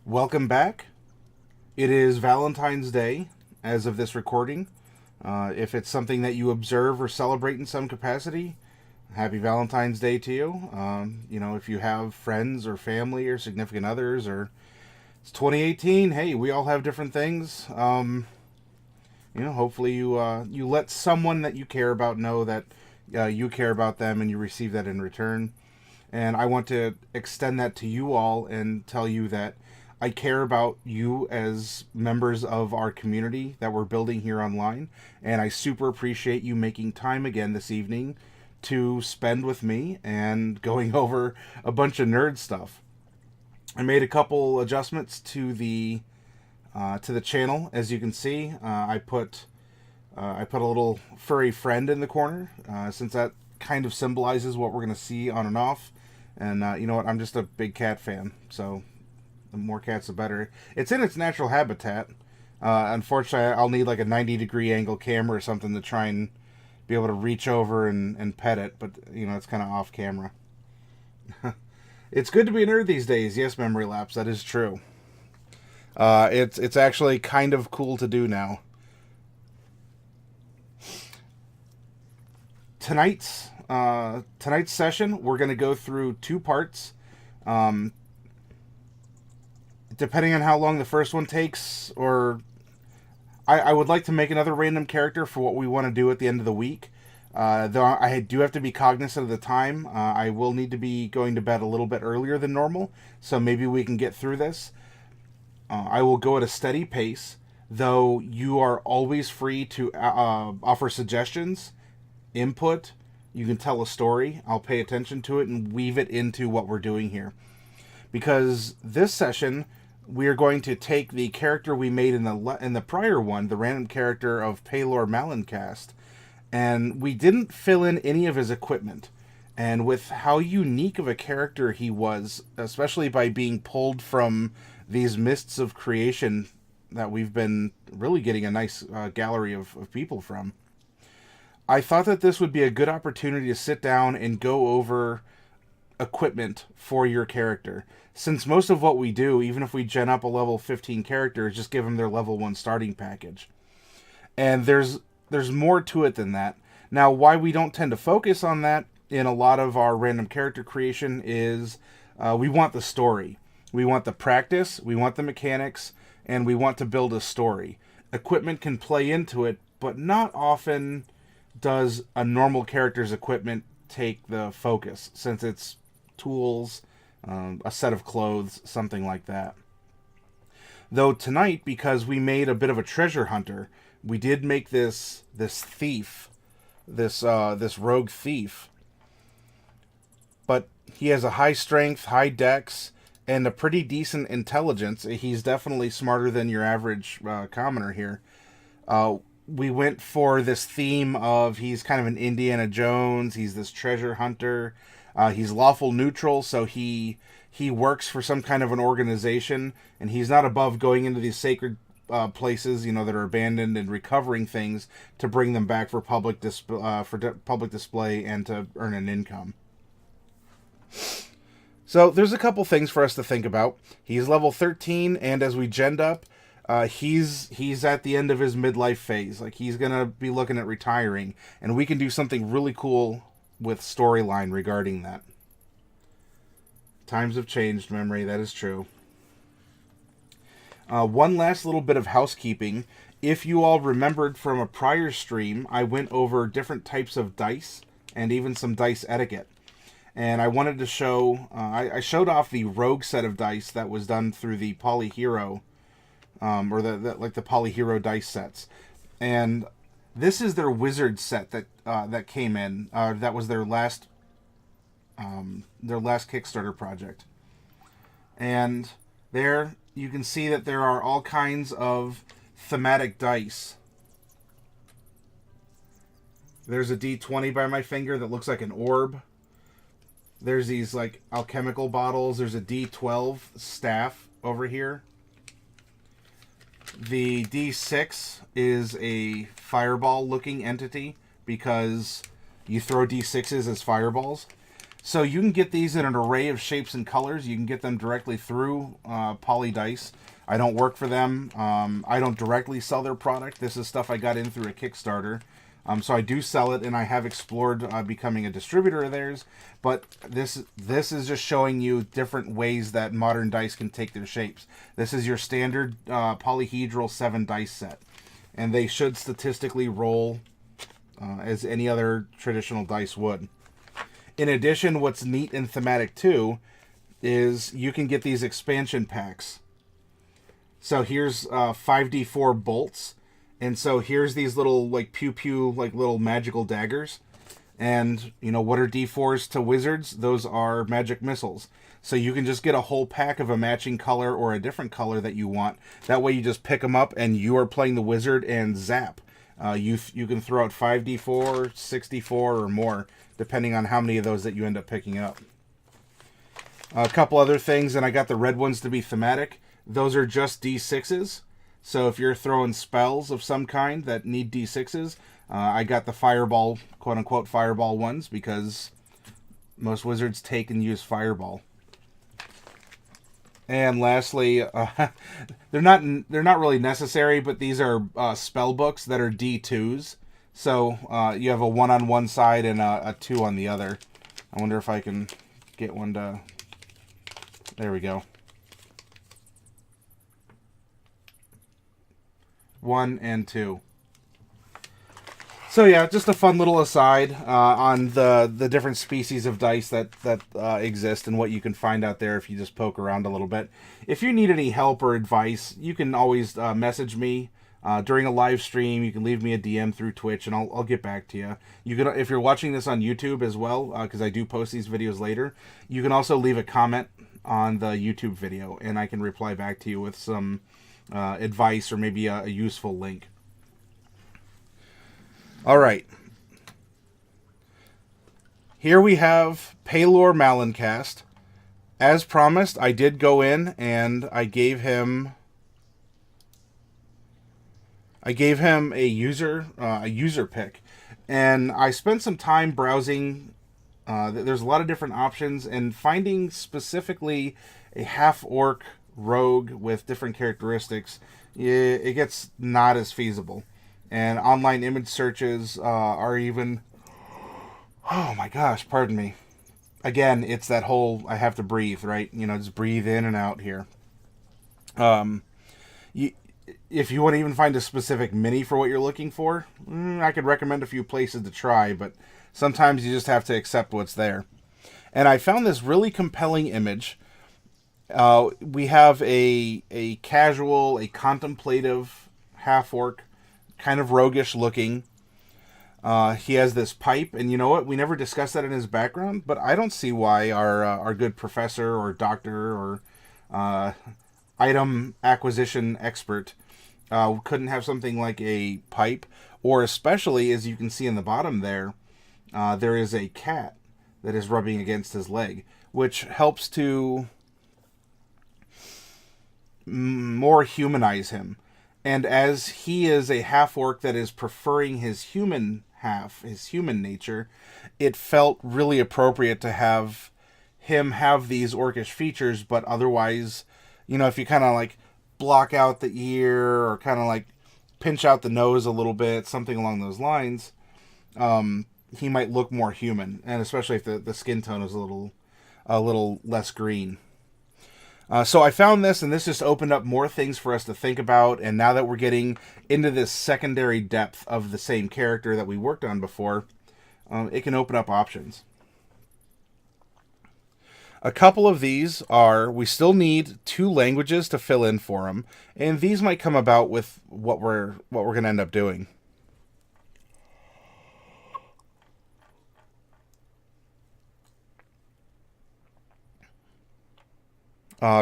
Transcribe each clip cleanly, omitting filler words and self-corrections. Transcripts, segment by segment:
Welcome back. It is Valentine's Day as of this recording. If it's something that you observe or celebrate in some capacity, happy Valentine's Day to you. If you have friends or family or significant others, or it's 2018, hey, we all have different things. Hopefully you let someone that you care about know that you care about them and you receive that in return. And I want to extend that to you all and tell you that I care about you as members of our community that we're building here online. And I super appreciate you making time again this evening to spend with me and going over a bunch of nerd stuff. I made a couple adjustments to the channel. As you can see, I put a little furry friend in the corner, since that kind of symbolizes what we're going to see on and off. And you know what? I'm just a big cat fan, so the more cats, the better. It's in its natural habitat. Unfortunately, I'll need like a 90-degree angle camera or something to try and be able to reach over and pet it, but it's kind of off camera. It's good to be a nerd these days. Yes, Memory Lapse, that is true. It's actually kind of cool to do now. Tonight's session, we're going to go through two parts. Depending on how long the first one takes, or I would like to make another random character for what we want to do at the end of the week. Though I do have to be cognizant of the time. I will need to be going to bed a little bit earlier than normal, so maybe we can get through this. I will go at a steady pace, though you are always free to offer suggestions, input. You can tell a story. I'll pay attention to it and weave it into what we're doing here. Because this session, we are going to take the character we made in the prior one, the random character of Paylor Malincast, and we didn't fill in any of his equipment. And with how unique of a character he was, especially by being pulled from these mists of creation that we've been really getting a nice gallery of people from, I thought that this would be a good opportunity to sit down and go over equipment for your character. Since most of what we do, even if we gen up a level 15 character, is just give them their level 1 starting package. And there's more to it than that. Now, why we don't tend to focus on that in a lot of our random character creation is we want the story. We want the practice, we want the mechanics, and we want to build a story. Equipment can play into it, but not often does a normal character's equipment take the focus, since it's tools, a set of clothes, something like that. Though tonight, because we made a bit of a treasure hunter, we did make this thief, this rogue thief. But he has a high strength, high dex, and a pretty decent intelligence. He's definitely smarter than your average commoner here. We went for this theme of he's kind of an Indiana Jones. He's this treasure hunter. He's lawful neutral, so he works for some kind of an organization, and he's not above going into these sacred places, that are abandoned, and recovering things to bring them back for public display and to earn an income. So there's a couple things for us to think about. He's level 13, and as we genned up, he's at the end of his midlife phase. Like, he's gonna be looking at retiring, and we can do something really cool with storyline regarding that. Times have changed, Memory. That is true. One last little bit of housekeeping. If you all remembered from a prior stream, I went over different types of dice and even some dice etiquette. And I wanted to show, I showed off the rogue set of dice that was done through the Polyhero, or the Polyhero dice sets. And this is their wizard set that came in. That was their last Kickstarter project. And there you can see that there are all kinds of thematic dice. There's a D20 by my finger that looks like an orb. There's these like alchemical bottles. There's a D12 staff over here. The D6 is a fireball looking entity because you throw D6s as fireballs. So you can get these in an array of shapes and colors. You can get them directly through Poly Dice. I don't work for them. I don't directly sell their product. This is stuff I got in through a Kickstarter. So I do sell it, and I have explored becoming a distributor of theirs. But this is just showing you different ways that modern dice can take their shapes. This is your standard polyhedral 7 dice set, and they should statistically roll as any other traditional dice would. In addition, what's neat and thematic too is you can get these expansion packs. So here's 5d4 bolts. And so here's these little, like, pew-pew, like, little magical daggers. And, you know, what are D4s to wizards? Those are magic missiles. So you can just get a whole pack of a matching color or a different color that you want. That way you just pick them up and you are playing the wizard and zap. You can throw out 5d4, 6d4, or more, depending on how many of those that you end up picking up. A couple other things, and I got the red ones to be thematic. Those are just D6s. So if you're throwing spells of some kind that need D6s, I got the fireball, quote-unquote fireball ones, because most wizards take and use fireball. And lastly, they're not really necessary, but these are spell books that are D2s. So you have a 1 on one side and a 2 on the other. I wonder if I can get one to... There we go. 1 and 2. So yeah, just a fun little aside on the different species of dice that exist and what you can find out there if you just poke around a little bit. If you need any help or advice, you can always message me during a live stream. You can leave me a DM through Twitch, and I'll get back to you. You can, if you're watching this on YouTube as well, because I do post these videos later, you can also leave a comment on the YouTube video, and I can reply back to you with some advice or maybe a useful link. Alright. Here we have Paylor Malincast. As promised, I did go in and I gave him a user pick. And I spent some time browsing. There's a lot of different options, and finding specifically a Half-Orc Rogue with different characteristics, it gets not as feasible. And online image searches are even... Oh my gosh, pardon me. Again, it's that whole I have to breathe, right? You know, just breathe in and out here. If you want to even find a specific mini for what you're looking for, I could recommend a few places to try, but sometimes you just have to accept what's there. And I found this really compelling image. We have a casual, a contemplative half-orc, kind of roguish looking. He has this pipe, and you know what? We never discussed that in his background, but I don't see why our good professor or doctor or item acquisition expert couldn't have something like a pipe, or especially, as you can see in the bottom there, there is a cat that is rubbing against his leg, which helps to more humanize him. And as he is a half-orc that is preferring his human half, his human nature, it felt really appropriate to have him have these orcish features, but otherwise, you know, if you kind of like block out the ear or kind of like pinch out the nose a little bit, something along those lines, he might look more human, and especially if the skin tone is a little less green. So I found this, and this just opened up more things for us to think about, and now that we're getting into this secondary depth of the same character that we worked on before, it can open up options. A couple of these are, we still need 2 languages to fill in for them, and these might come about with what we're going to end up doing.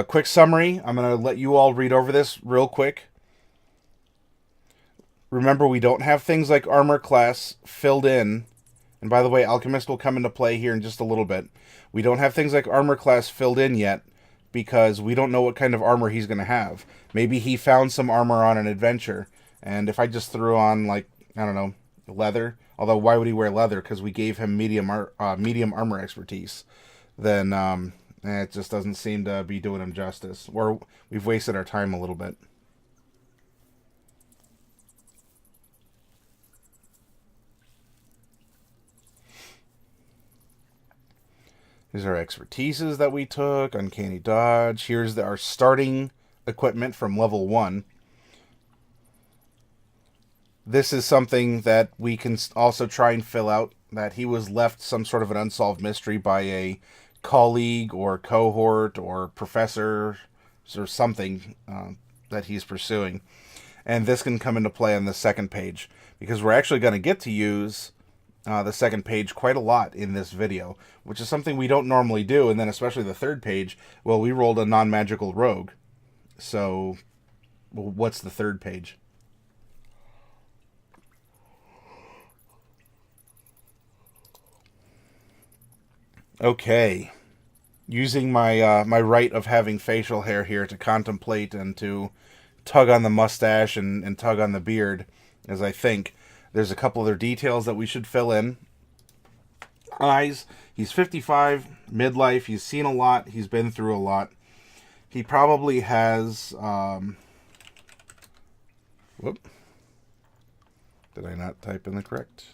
Quick summary. I'm going to let you all read over this real quick. Remember, we don't have things like armor class filled in. And by the way, Alchemist will come into play here in just a little bit. We don't have things like armor class filled in yet because we don't know what kind of armor he's going to have. Maybe he found some armor on an adventure. And if I just threw on, like, I don't know, leather. Although, why would he wear leather? Because we gave him medium armor expertise. Then it just doesn't seem to be doing him justice. Or we've wasted our time a little bit. These are expertises that we took. Uncanny dodge. Here's our starting equipment from level 1. This is something that we can also try and fill out, that he was left some sort of an unsolved mystery by a colleague or cohort or professor or something that he's pursuing. And this can come into play on the second page, because we're actually going to get to use the second page quite a lot in this video, which is something we don't normally do. And then especially the third page, well, we rolled a non-magical rogue. So, what's the third page? Okay. Using my my right of having facial hair here to contemplate and to tug on the mustache and tug on the beard, as I think there's a couple other details that we should fill in. Eyes. He's 55, midlife. He's seen a lot. He's been through a lot. He probably has... whoop. Did I not type in the correct...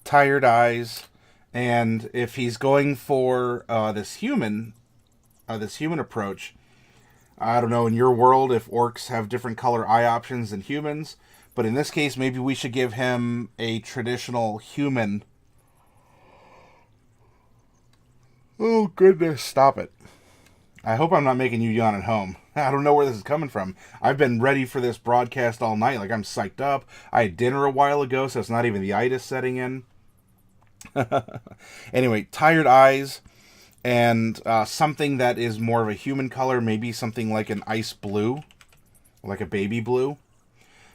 tired eyes, and if he's going for this human approach, I don't know in your world if orcs have different color eye options than humans, but in this case maybe we should give him a traditional human. Oh goodness, stop it. I hope I'm not making you yawn at home. I don't know where this is coming from. I've been ready for this broadcast all night, like I'm psyched up. I had dinner a while ago, so it's not even the itis setting in. Anyway, tired eyes, and something that is more of a human color, maybe something like an ice blue, like a baby blue,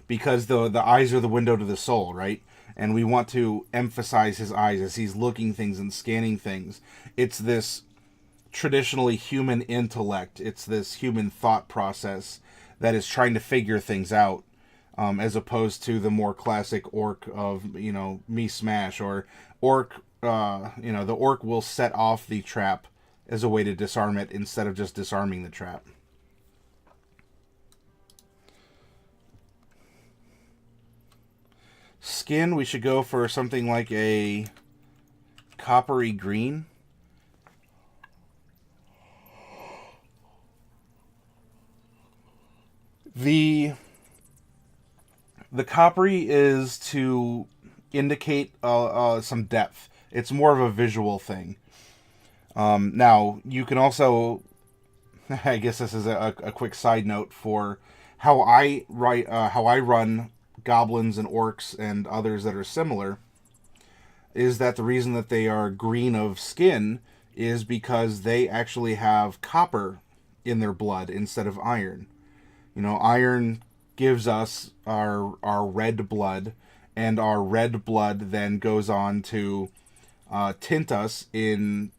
because the eyes are the window to the soul, right? And we want to emphasize his eyes as he's looking things and scanning things. It's this traditionally human intellect. It's this human thought process that is trying to figure things out. As opposed to the more classic orc of, me smash, or orc, the orc will set off the trap as a way to disarm it instead of just disarming the trap. Skin, we should go for something like a coppery green. The coppery is to indicate some depth. It's more of a visual thing. Now, you can also... I guess this is a quick side note for how I run goblins and orcs and others that are similar, is that the reason that they are green of skin is because they actually have copper in their blood instead of iron. Iron gives us our red blood, and our red blood then goes on to tint us in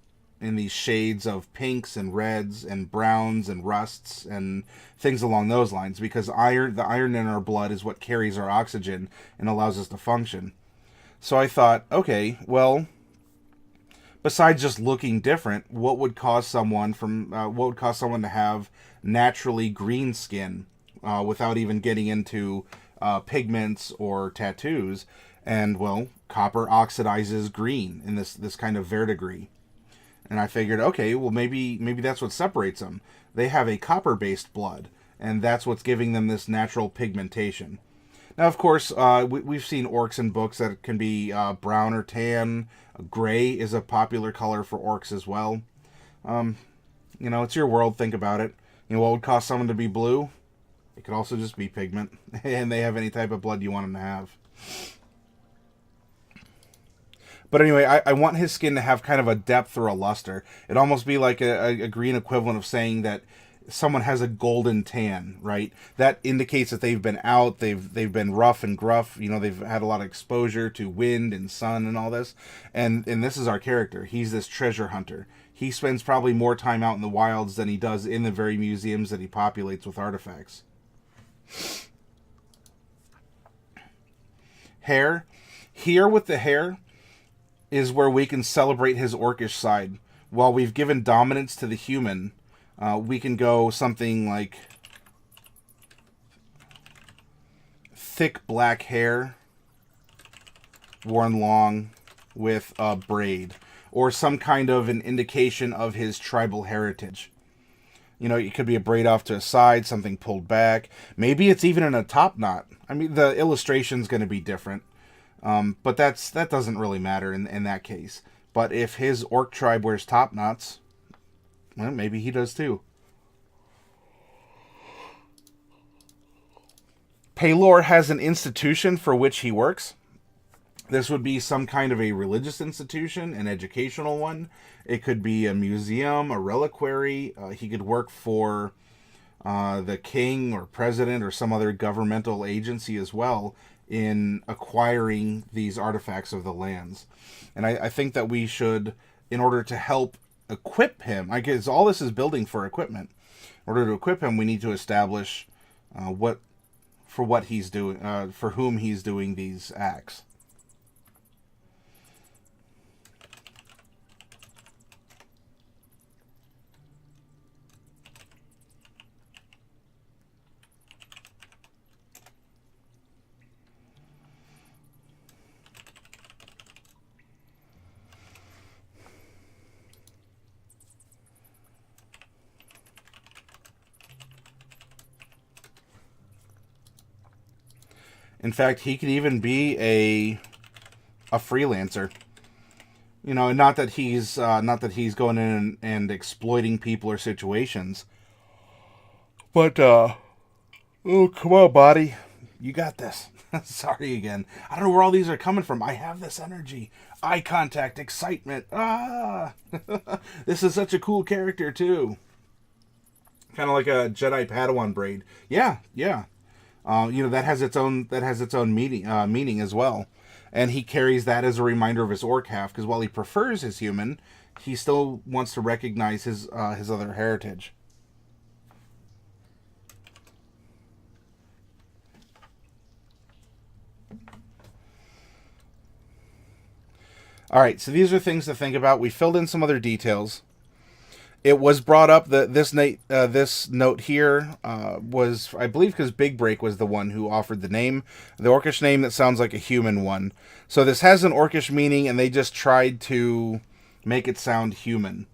these shades of pinks and reds and browns and rusts and things along those lines, because the iron in our blood is what carries our oxygen and allows us to function. So I thought, okay, well, besides just looking different, what would cause someone to have naturally green skin without even getting into pigments or tattoos? And well, copper oxidizes green in this kind of verdigris. And I figured, okay, well maybe that's what separates them. They have a copper-based blood, and that's what's giving them this natural pigmentation. Now, of course, we've seen orcs in books that can be brown or tan. Gray is a popular color for orcs as well. It's your world. Think about it. What would cause someone to be blue? It could also just be pigment, and they have any type of blood you want them to have. But anyway, I want his skin to have kind of a depth or a luster. It'd almost be like a green equivalent of saying that someone has a golden tan, right? That indicates that they've been out, they've been rough and gruff, they've had a lot of exposure to wind and sun and all this. And this is our character. He's this treasure hunter. He spends probably more time out in the wilds than he does in the very museums that he populates with artifacts. Hair. Here with the hair is where we can celebrate his orcish side. While we've given dominance to the human, we can go something like thick black hair, worn long with a braid, or some kind of an indication of his tribal heritage. You know, it could be a braid off to a side, something pulled back. Maybe it's even in a top knot. I mean, the illustration's going to be different, but that doesn't really matter in that case. But if his orc tribe wears top knots, well, maybe he does too. Paylor has an institution for which he works. This would be some kind of a religious institution, an educational one. It could be a museum, a reliquary. He could work for the king or president or some other governmental agency as well in acquiring these artifacts of the lands. And I think that we should, in order to help equip him, I guess all this is building for equipment. In order to equip him, we need to establish what he's doing, for whom he's doing these acts. In fact, he could even be a freelancer. You know, not that he's going in and exploiting people or situations. But oh, come on, body, you got this. Sorry again. I don't know where all these are coming from. I have this energy, eye contact, excitement. This is such a cool character too. Kind of like a Jedi Padawan braid. Yeah. You know, that has its own meaning as well, and he carries that as a reminder of his orc half. Because while he prefers his human, he still wants to recognize his other heritage. All right, so these are things to think about. We filled in some other details. It was brought up that this note here was, I believe, because Big Break was the one who offered the orcish name that sounds like a human one. So this has an orcish meaning, and they just tried to make it sound human.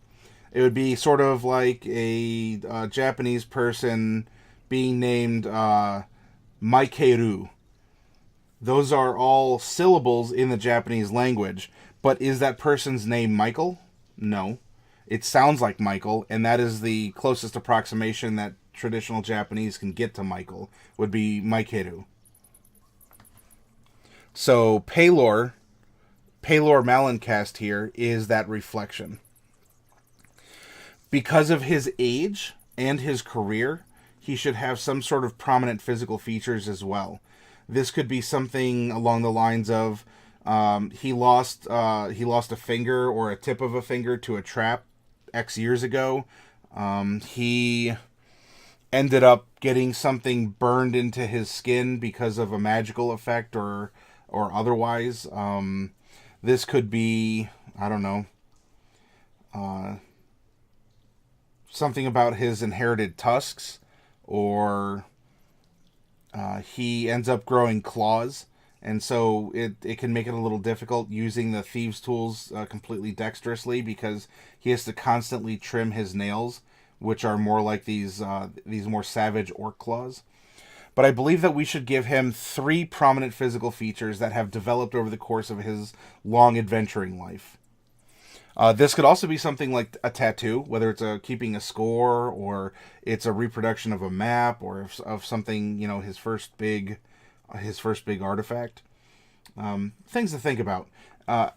It would be sort of like a Japanese person being named Maikeru. Those are all syllables in the Japanese language, but is that person's name Michael? No. It sounds like Michael, and that is the closest approximation that traditional Japanese can get to Michael, would be Maikeru. So Paylor Malincast here is that reflection. Because of his age and his career, he should have some sort of prominent physical features as well. This could be something along the lines of he lost a finger or a tip of a finger to a trap X years ago. He ended up getting something burned into his skin because of a magical effect or otherwise. This could be, I don't know, something about his inherited tusks, or he ends up growing claws. And so it can make it a little difficult using the thieves' tools completely dexterously, because he has to constantly trim his nails, which are more like these more savage orc claws. But I believe that we should give him 3 prominent physical features that have developed over the course of his long adventuring life. This could also be something like a tattoo, whether it's keeping a score, or it's a reproduction of a map, or of something, you know, his first big artifact. Things to think about.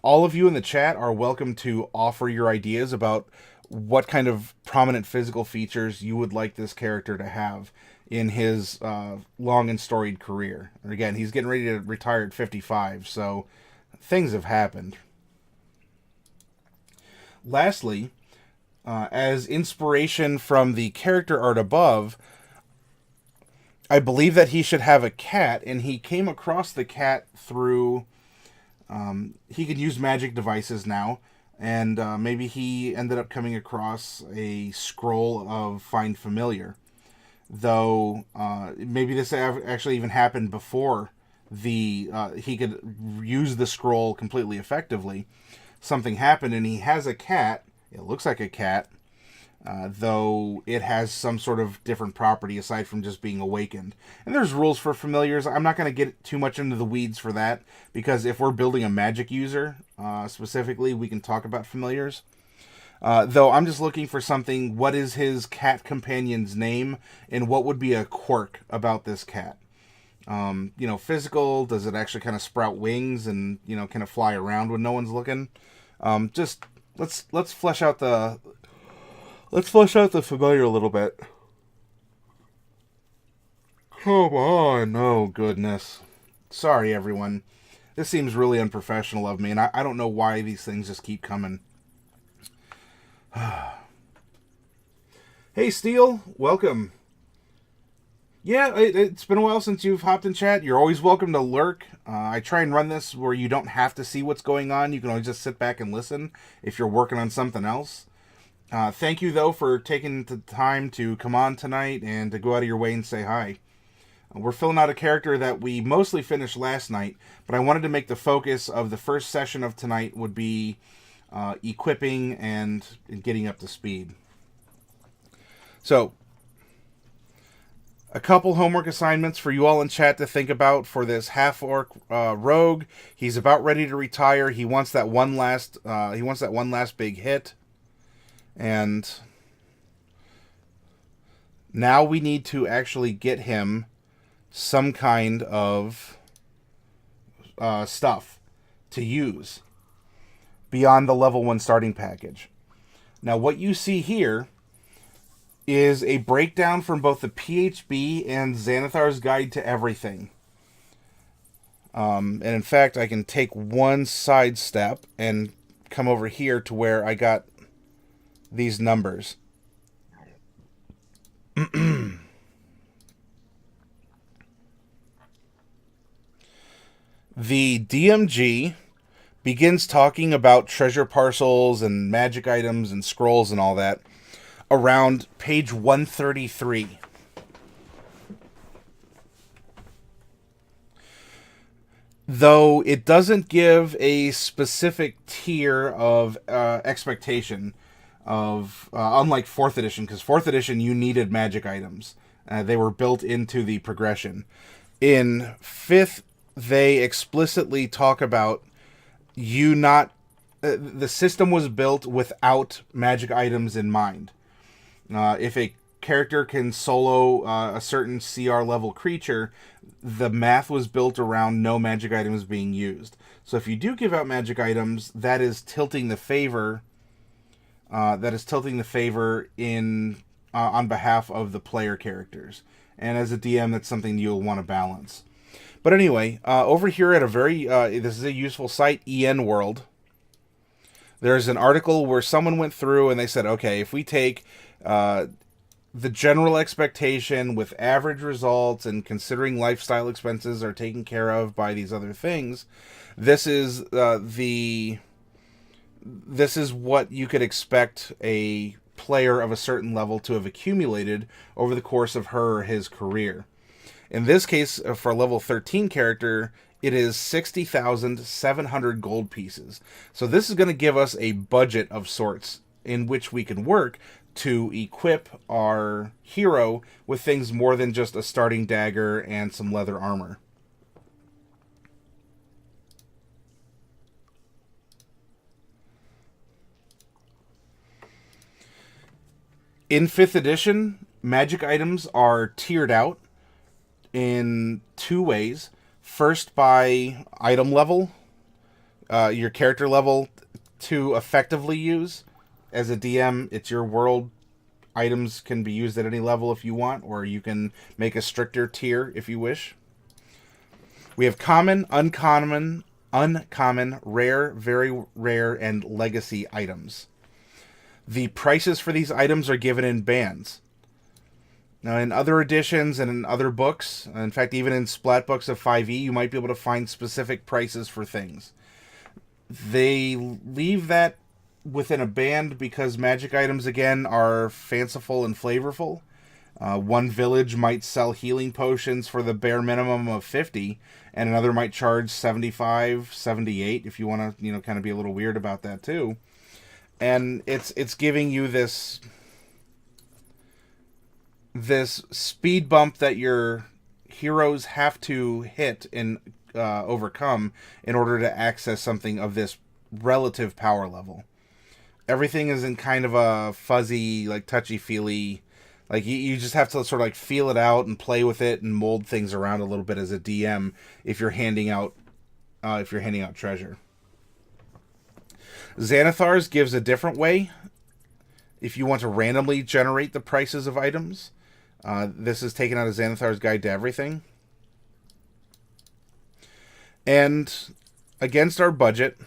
All of you in the chat are welcome to offer your ideas about what kind of prominent physical features you would like this character to have in his long and storied career. And again, he's getting ready to retire at 55, so things have happened. Lastly, as inspiration from the character art above, I believe that he should have a cat, and he came across the cat through... he could use magic devices now, and maybe he ended up coming across a scroll of Find Familiar. Though, maybe this actually even happened before he could use the scroll completely effectively. Something happened, and he has a cat. It looks like a cat, though it has some sort of different property aside from just being awakened. And there's rules for familiars. I'm not going to get too much into the weeds for that, because if we're building a magic user, specifically, we can talk about familiars. Though I'm just looking for something, what is his cat companion's name, and what would be a quirk about this cat? Physical, does it actually kind of sprout wings and, kind of fly around when no one's looking? Just, let's flesh out the familiar a little bit. Come on, oh goodness. Sorry, everyone. This seems really unprofessional of me, and I don't know why these things just keep coming. Hey, Steel, welcome. Yeah, it's been a while since you've hopped in chat. You're always welcome to lurk. I try and run this where you don't have to see what's going on. You can always just sit back and listen if you're working on something else. Thank you, though, for taking the time to come on tonight and to go out of your way and say hi. We're filling out a character that we mostly finished last night, but I wanted to make the focus of the first session of tonight would be equipping and getting up to speed. So, a couple homework assignments for you all in chat to think about for this Half-Orc Rogue. He's about ready to retire. He wants that one last big hit. And now we need to actually get him some kind of stuff to use beyond the level 1 starting package. Now, what you see here is a breakdown from both the PHB and Xanathar's Guide to Everything. And in fact, I can take one sidestep and come over here to where I got these numbers. The DMG begins talking about treasure parcels and magic items and scrolls and all that around page 133. Though it doesn't give a specific tier of expectation of, unlike 4th edition, because 4th edition you needed magic items. They were built into the progression. In 5th, they explicitly talk about the system was built without magic items in mind. If a character can solo a certain CR level creature, the math was built around no magic items being used. So if you do give out magic items, that is tilting the favor. In on behalf of the player characters. And as a DM, that's something you'll want to balance. But anyway, over here at this is a useful site, EN World. There's an article where someone went through and they said, okay, if we take the general expectation with average results and considering lifestyle expenses are taken care of by these other things, this is what you could expect a player of a certain level to have accumulated over the course of her or his career. In this case, for a level 13 character, it is 60,700 gold pieces. So this is going to give us a budget of sorts in which we can work to equip our hero with things more than just a starting dagger and some leather armor. In 5th edition, magic items are tiered out in 2 ways. First, by item level, your character level to effectively use. As a DM, it's your world. Items can be used at any level if you want, or you can make a stricter tier if you wish. We have common, uncommon, rare, very rare, and legacy items. The prices for these items are given in bands. Now, in other editions and in other books, in fact, even in splat books of 5e, you might be able to find specific prices for things. They leave that within a band because magic items, again, are fanciful and flavorful. One village might sell healing potions for the bare minimum of 50, and another might charge 75, 78, if you want to, kind of be a little weird about that too. And it's giving you this speed bump that your heroes have to hit and overcome in order to access something of this relative power level. Everything is in kind of a fuzzy, like touchy-feely, like you just have to sort of like feel it out and play with it and mold things around a little bit as a DM if you're handing out treasure. Xanathar's gives a different way. If you want to randomly generate the prices of items, this is taken out of Xanathar's Guide to Everything. And against our budget,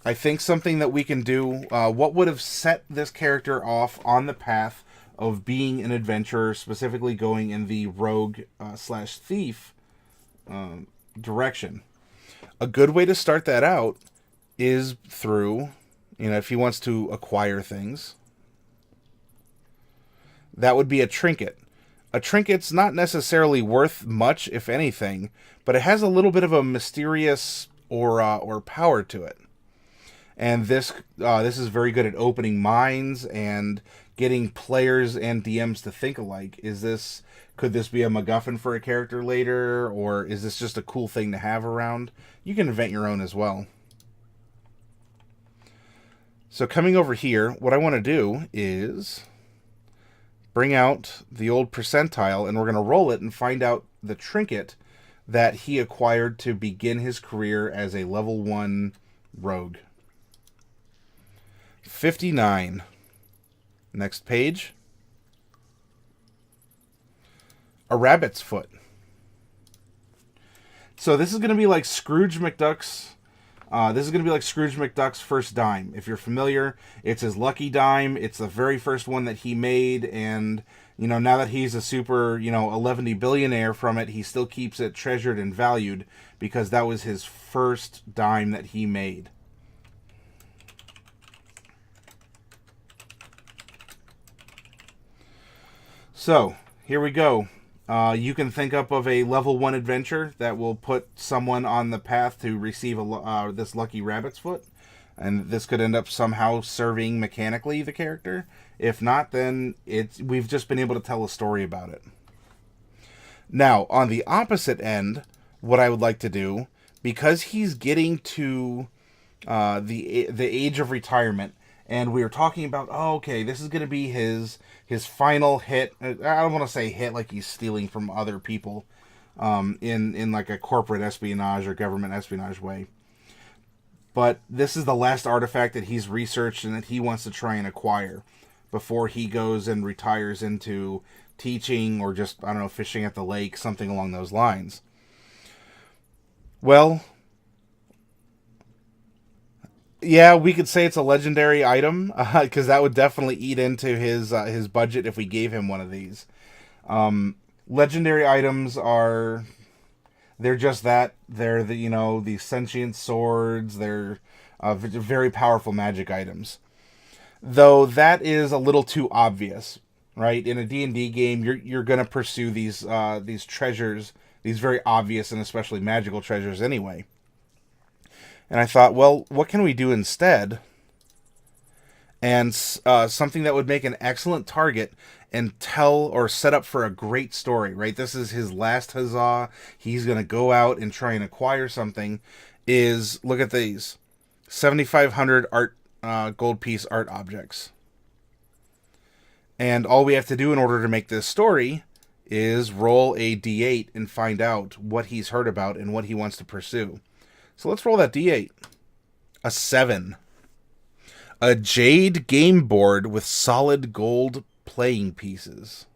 I think something that we can do, what would have set this character off on the path of being an adventurer, specifically going in the rogue slash thief direction. A good way to start that out is through, if he wants to acquire things, that would be a trinket. A trinket's not necessarily worth much, if anything, but it has a little bit of a mysterious or power to it. And this is very good at opening minds and getting players and DMs to think alike. Could this be a MacGuffin for a character later, or is this just a cool thing to have around? You can invent your own as well. So coming over here, what I want to do is bring out the old percentile, and we're going to roll it and find out the trinket that he acquired to begin his career as a level 1 rogue. 59. Next page. A rabbit's foot. So this is going to be like Scrooge McDuck's first dime. If you're familiar, it's his lucky dime. It's the very first one that he made, and now that he's a super 11 billionaire from it, he still keeps it treasured and valued because that was his first dime that he made. So here we go. You can think up of a level 1 adventure that will put someone on the path to receive this lucky rabbit's foot. And this could end up somehow serving mechanically the character. If not, then we've just been able to tell a story about it. Now, on the opposite end, what I would like to do, because he's getting to the age of retirement, and we were talking about, this is going to be his final hit. I don't want to say hit like he's stealing from other people in like a corporate espionage or government espionage way. But this is the last artifact that he's researched and that he wants to try and acquire before he goes and retires into teaching or just, fishing at the lake, something along those lines. Well, yeah, we could say it's a legendary item, because that would definitely eat into his budget if we gave him one of these. Legendary items they're just that. They're the sentient swords. They're very powerful magic items. Though that is a little too obvious, right? In a D&D game, you're going to pursue these treasures, these very obvious and especially magical treasures anyway. And I thought, well, what can we do instead? And something that would make an excellent target and tell or set up for a great story, right? This is his last huzzah. He's going to go out and try and acquire something. Look at these. 7,500 gold piece art objects. And all we have to do in order to make this story is roll a d8 and find out what he's heard about and what he wants to pursue. So let's roll that d8. A 7. A jade game board with solid gold playing pieces.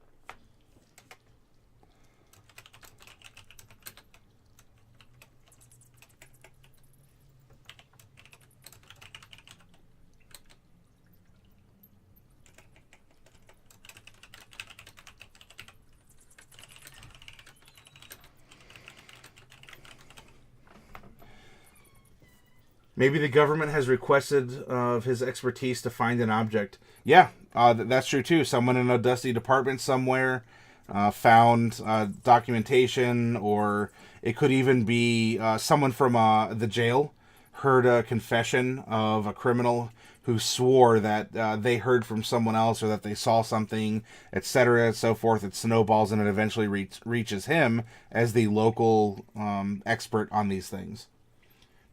Maybe the government has requested of his expertise to find an object. Yeah, that's true too. Someone in a dusty department somewhere found documentation, or it could even be someone from the jail heard a confession of a criminal who swore that they heard from someone else or that they saw something, etc., and so forth. It snowballs and it eventually reaches him as the local expert on these things.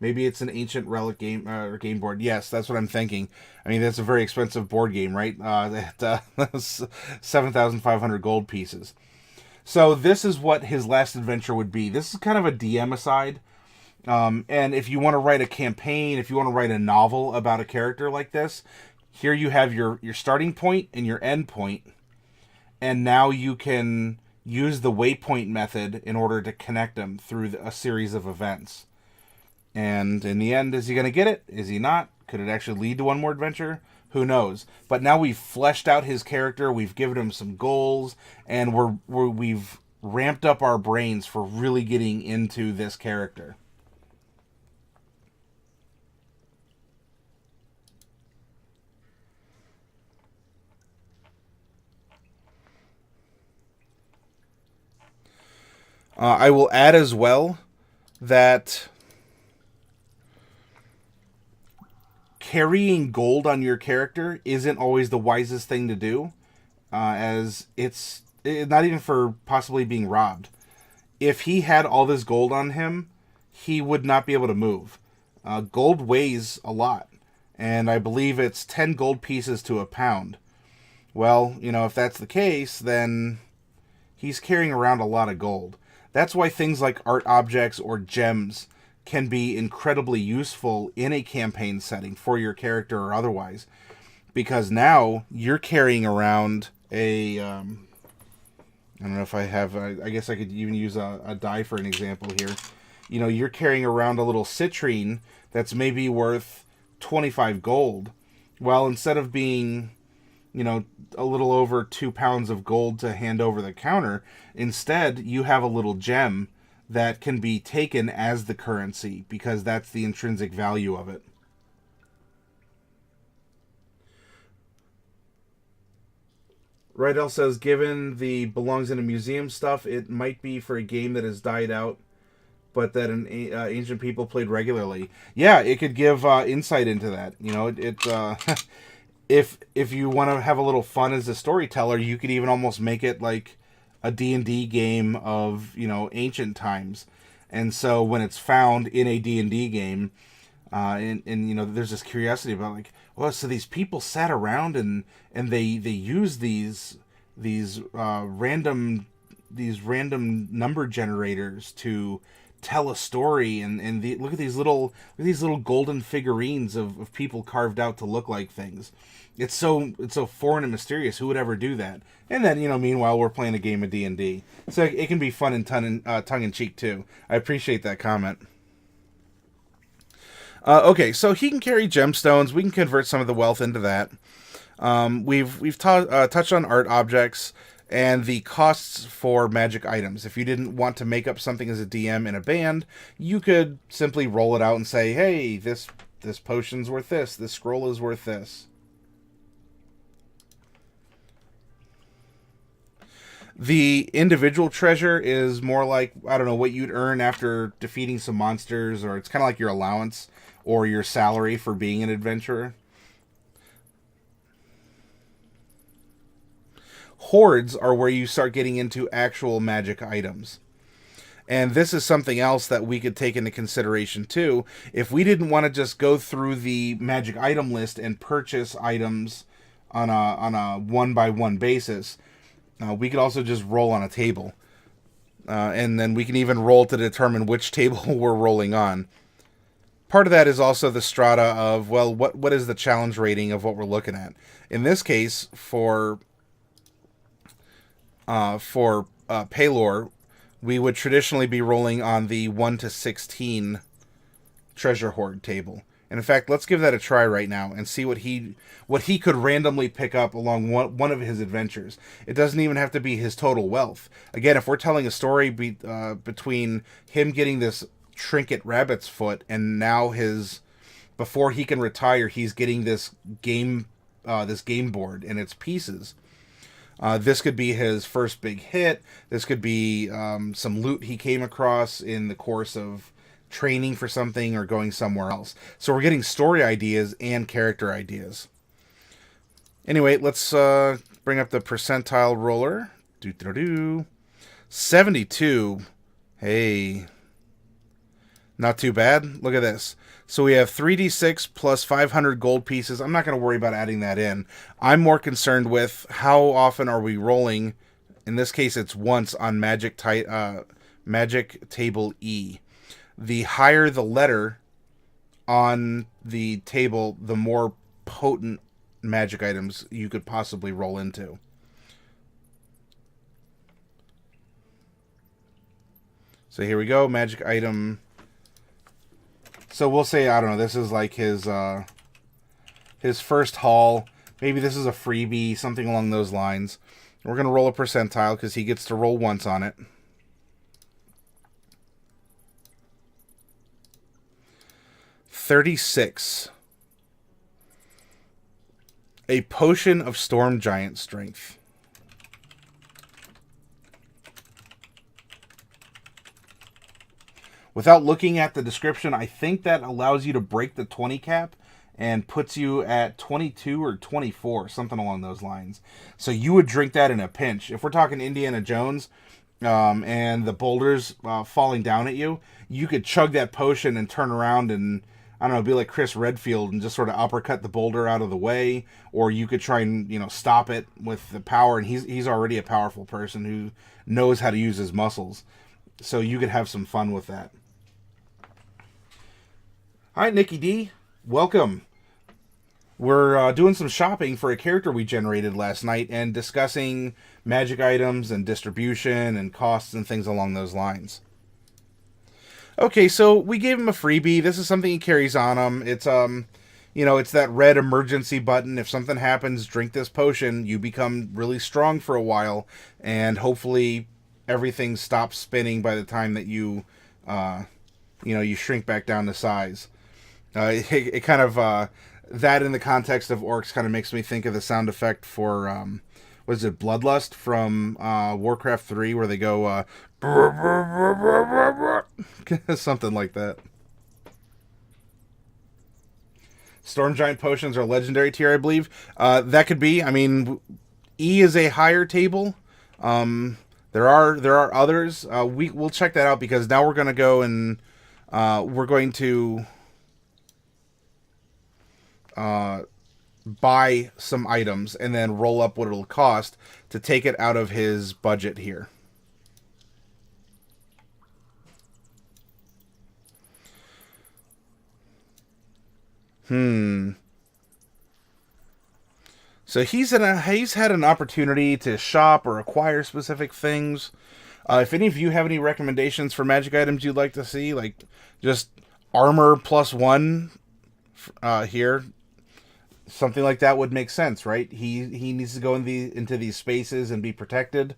Maybe it's an ancient relic game or game board. Yes, that's what I'm thinking. I mean, that's a very expensive board game, right? That's 7,500 gold pieces. So this is what his last adventure would be. This is kind of a DM aside. And if you want to write a campaign, if you want to write a novel about a character like this, here you have your starting point and your end point. And now you can use the waypoint method in order to connect them through a series of events. And in the end, is he going to get it? Is he not? Could it actually lead to one more adventure? Who knows? But now we've fleshed out his character. We've given him some goals, and we've ramped up our brains for really getting into this character. I will add as well that carrying gold on your character isn't always the wisest thing to do, as it's not even for possibly being robbed. If he had all this gold on him, he would not be able to move. Gold weighs a lot, and I believe it's 10 gold pieces to a pound. Well, if that's the case, then he's carrying around a lot of gold. That's why things like art objects or gems can be incredibly useful in a campaign setting for your character or otherwise. Because now you're carrying around a... I don't know if I have... I guess I could even use a die for an example here. You're carrying around a little citrine that's maybe worth 25 gold. Well, instead of being... a little over 2 pounds of gold to hand over the counter. Instead, you have a little gem that can be taken as the currency because that's the intrinsic value of it. Rydell says, given the belongs in a museum stuff, it might be for a game that has died out, but that ancient people played regularly. Yeah, it could give insight into that. If you want to have a little fun as a storyteller, you could even almost make it like a D&D game of, ancient times. And so when it's found in a D&D game, and there's this curiosity about like, well, so these people sat around and they use these random number generators to tell a story, and look at these little golden figurines of people carved out to look like things. It's so foreign and mysterious. Who would ever do that? And then meanwhile we're playing a game of D&D, so it can be fun and tongue in cheek too. I appreciate that comment. Okay, so he can carry gemstones. We can convert some of the wealth into that. We've touched on art objects and the costs for magic items. If you didn't want to make up something as a DM in a band, you could simply roll it out and say, hey, this potion's worth this scroll is worth this. The individual treasure is more like, I don't know, what you'd earn after defeating some monsters, or it's kind of like your allowance or your salary for being an adventurer. Hoards are where you start getting into actual magic items. And this is something else that we could take into consideration too. If we didn't want to just go through the magic item list and purchase items on a one-by-one basis, we could also just roll on a table. And then we can even roll to determine which table we're rolling on. Part of that is also the strata of, well, what is the challenge rating of what we're looking at? In this case, for Paylor, we would traditionally be rolling on the 1 to 16 treasure hoard table. And in fact, let's give that a try right now and see what he could randomly pick up along one of his adventures. It doesn't even have to be his total wealth. Again, if we're telling a story between him getting this trinket rabbit's foot and now his before he can retire, he's getting this game board and its pieces. This could be his first big hit. This could be some loot he came across in the course of training for something or going somewhere else. So we're getting story ideas and character ideas. Anyway, let's bring up the percentile roller. 72. Hey. Not too bad. Look at this. So we have 3d6 plus 500 gold pieces. I'm not going to worry about adding that in. I'm more concerned with how often are we rolling. In this case, it's once on Magic Table E. The higher the letter on the table, the more potent magic items you could possibly roll into. So here we go. Magic item. So we'll say, I don't know, this is like his first haul. Maybe this is a freebie, something along those lines. We're going to roll a percentile because he gets to roll once on it. 36. A potion of storm giant strength. Without looking at the description, I think that allows you to break the 20 cap and puts you at 22 or 24, something along those lines. So you would drink that in a pinch. If we're talking Indiana Jones and the boulders falling down at you, you could chug that potion and turn around and, I don't know, be like Chris Redfield and just sort of uppercut the boulder out of the way. Or you could try and, stop it with the power. And he's already a powerful person who knows how to use his muscles. So you could have some fun with that. All right, Nikki D, welcome. We're doing some shopping for a character we generated last night and discussing magic items and distribution and costs and things along those lines. Okay, so we gave him a freebie. This is something he carries on him. It's it's that red emergency button. If something happens, drink this potion. You become really strong for a while, and hopefully everything stops spinning by the time that you shrink back down to size. It kind of that in the context of orcs kind of makes me think of the sound effect for Bloodlust from Warcraft 3, where they go something like that. Storm Giant potions are legendary tier, I believe. That could be. I mean, E is a higher table. There are others. We'll check that out because now we're going to go and we're going to buy some items and then roll up what it'll cost to take it out of his budget here. So he's had an opportunity to shop or acquire specific things. If any of you have any recommendations for magic items you'd like to see, like just armor +1 here, something like that would make sense, right? He needs to go into these spaces and be protected.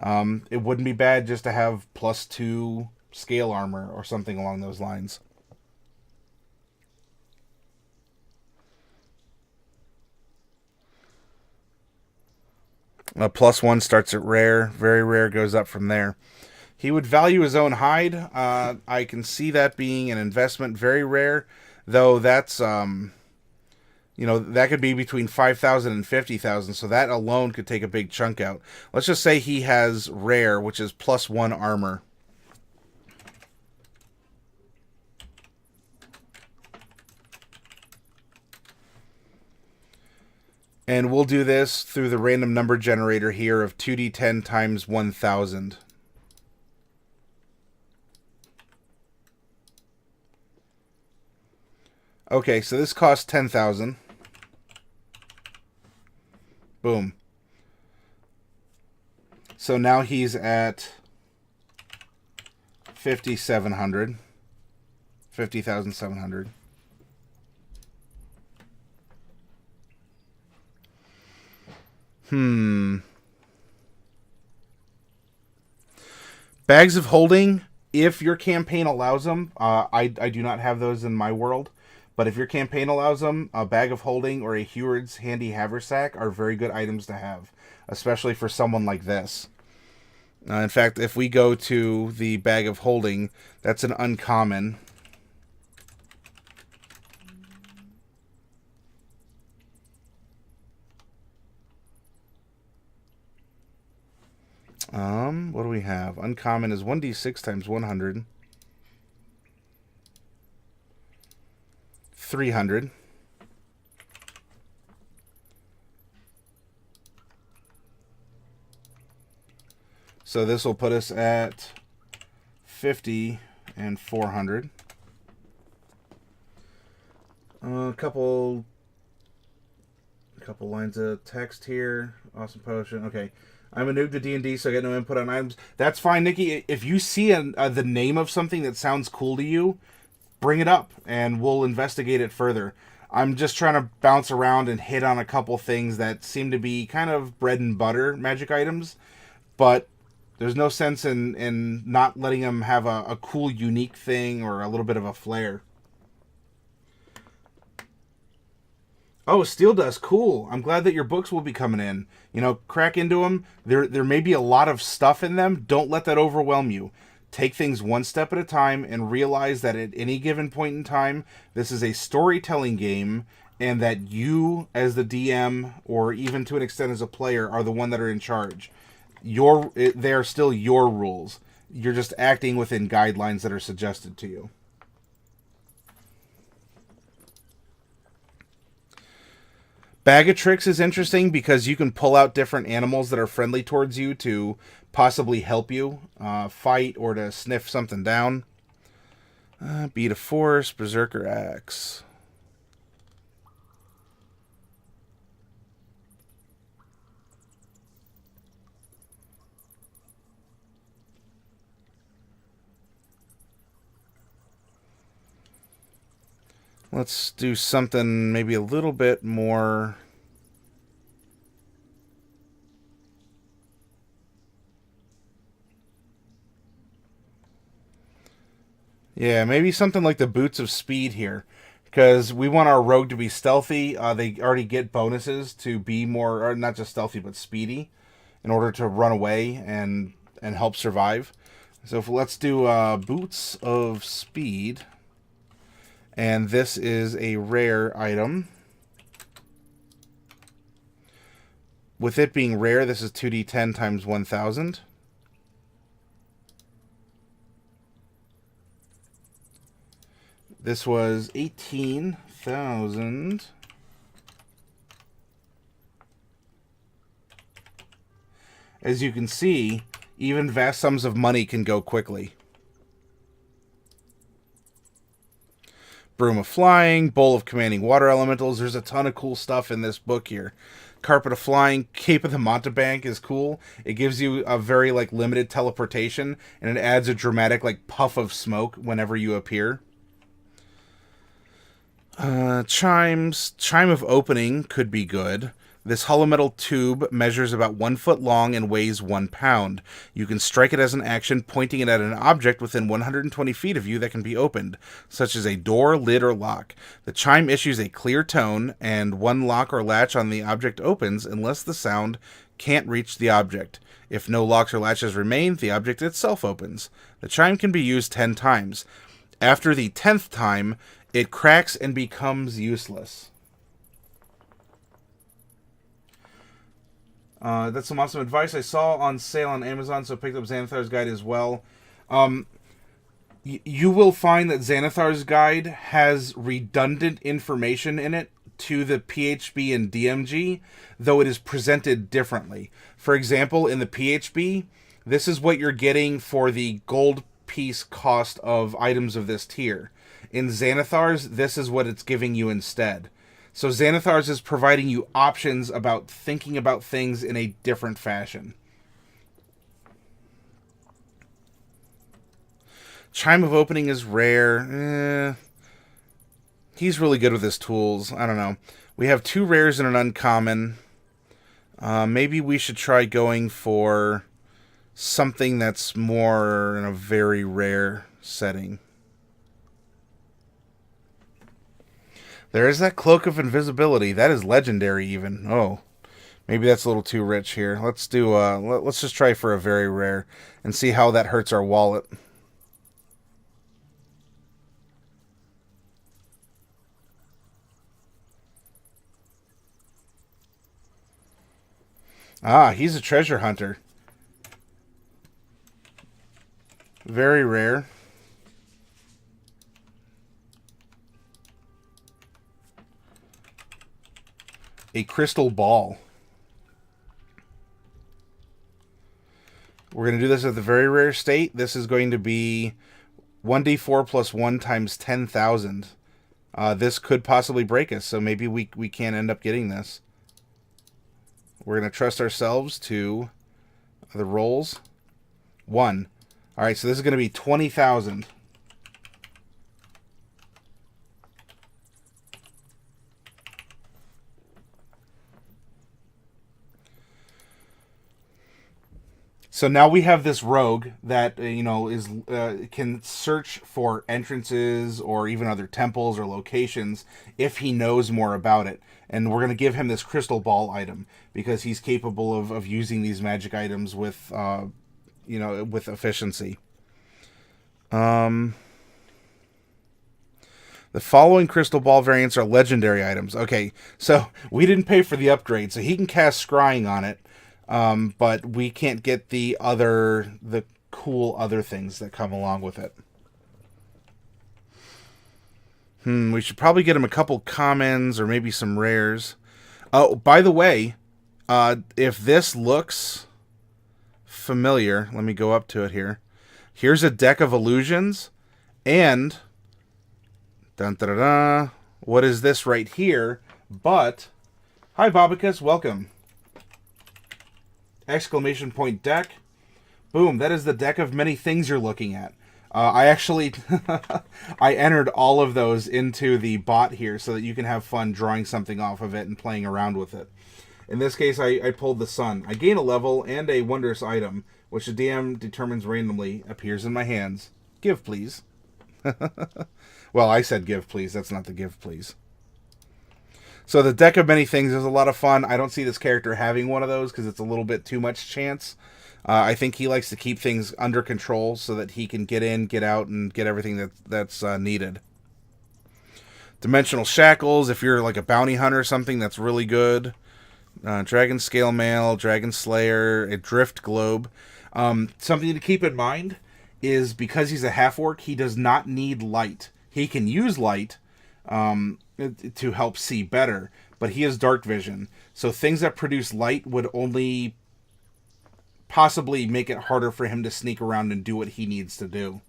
It wouldn't be bad just to have +2 scale armor or something along those lines. +1 starts at rare. Very rare goes up from there. He would value his own hide. I can see that being an investment. Very rare, though. That's that could be between 5,000 and 50,000. So that alone could take a big chunk out. Let's just say he has rare, which is +1 armor. And we'll do this through the random number generator here of 2d10 times 1,000. Okay, so this costs 10,000. Boom. So now he's at 5,700. 50,700. Bags of holding, if your campaign allows them. I do not have those in my world. But if your campaign allows them, a Bag of Holding or a Heward's Handy Haversack are very good items to have, especially for someone like this. In fact, if we go to the Bag of Holding, that's an uncommon. What do we have? Uncommon is 1d6 times 100. 300. So this will put us at 50 and 400. A couple lines of text here. Awesome potion. Okay. I'm a noob to D&D, so I get no input on items. That's fine, Nikki. If you see the name of something that sounds cool to you, bring it up, and we'll investigate it further. I'm just trying to bounce around and hit on a couple things that seem to be kind of bread and butter magic items, but there's no sense in not letting them have a cool, unique thing or a little bit of a flair. Oh, Steel Dust, cool. I'm glad that your books will be coming in. You know, crack into them. There may be a lot of stuff in them. Don't let that overwhelm you. Take things one step at a time and realize that at any given point in time, this is a storytelling game and that you, as the DM, or even to an extent as a player, are the one that are in charge. They are still your rules. You're just acting within guidelines that are suggested to you. Bag of Tricks is interesting because you can pull out different animals that are friendly towards you to possibly help you fight or to sniff something down. Beat of Force, Berserker Axe. Let's do something maybe a little bit more. Yeah, maybe something like the Boots of Speed here. Because we want our rogue to be stealthy. They already get bonuses to be more, or not just stealthy, but speedy in order to run away and help survive. So let's do Boots of Speed. And this is a rare item. With it being rare, this is 2d10 times 1,000. This was 18,000. As you can see, even vast sums of money can go quickly. Broom of Flying, Bowl of Commanding Water Elementals. There's a ton of cool stuff in this book here. Carpet of Flying, Cape of the Mountebank is cool. It gives you a very limited teleportation, and it adds a dramatic puff of smoke whenever you appear. Chimes. Chime of Opening could be good. This hollow metal tube measures about 1 foot long and weighs 1 pound. You can strike it as an action, pointing it at an object within 120 feet of you that can be opened, such as a door, lid, or lock. The chime issues a clear tone, and one lock or latch on the object opens unless the sound can't reach the object. If no locks or latches remain, the object itself opens. The chime can be used 10 times. After the 10th time, it cracks and becomes useless. That's some awesome advice. I saw on sale on Amazon, so I picked up Xanathar's Guide as well. You will find that Xanathar's Guide has redundant information in it to the PHB and DMG, though it is presented differently. For example, in the PHB, this is what you're getting for the gold piece cost of items of this tier. In Xanathar's, this is what it's giving you instead. So Xanathar's is providing you options about thinking about things in a different fashion. Chime of Opening is rare. He's really good with his tools. I don't know. We have 2 rares and an uncommon. Maybe we should try going for something that's more in a very rare setting. There is that Cloak of Invisibility. That is legendary even. Oh, maybe that's a little too rich here. Let's do, let's just try for a very rare and see how that hurts our wallet. Ah, he's a treasure hunter. Very rare. A crystal ball. We're going to do this at the very rare state. This is going to be 1d4 plus 1 times 10,000. This could possibly break us, so maybe we can't end up getting this. We're going to trust ourselves to the rolls. 1. All right, so this is going to be 20,000. So now we have this rogue that is can search for entrances or even other temples or locations if he knows more about it. And we're going to give him this crystal ball item because he's capable of using these magic items with with efficiency. The following crystal ball variants are legendary items. Okay, so we didn't pay for the upgrade, so he can cast scrying on it. But we can't get the cool other things that come along with it. We should probably get him a couple commons or maybe some rares. Oh, by the way, if this looks familiar, let me go up to it here. Here's a deck of illusions, and dun, da, da, da, what is this right here? But hi, Bobicus, welcome. Exclamation point deck. Boom, that is the deck of many things you're looking at. I actually I entered all of those into the bot here so that you can have fun drawing something off of it and playing around with it. In this case, I pulled the sun. I gain a level and a wondrous item, which the DM determines randomly, appears in my hands. Give, please. Well, I said give, please. That's not the give, please. So the deck of many things is a lot of fun. I don't see this character having one of those because it's a little bit too much chance. I think he likes to keep things under control so that he can get in, get out, and get everything that's needed. Dimensional Shackles, if you're like a bounty hunter or something, that's really good. Dragon Scale Mail, Dragon Slayer, a Drift Globe. Something to keep in mind is because he's a half-orc, he does not need light. He can use light to help see better, but he has dark vision. So things that produce light would only possibly make it harder for him to sneak around and do what he needs to do.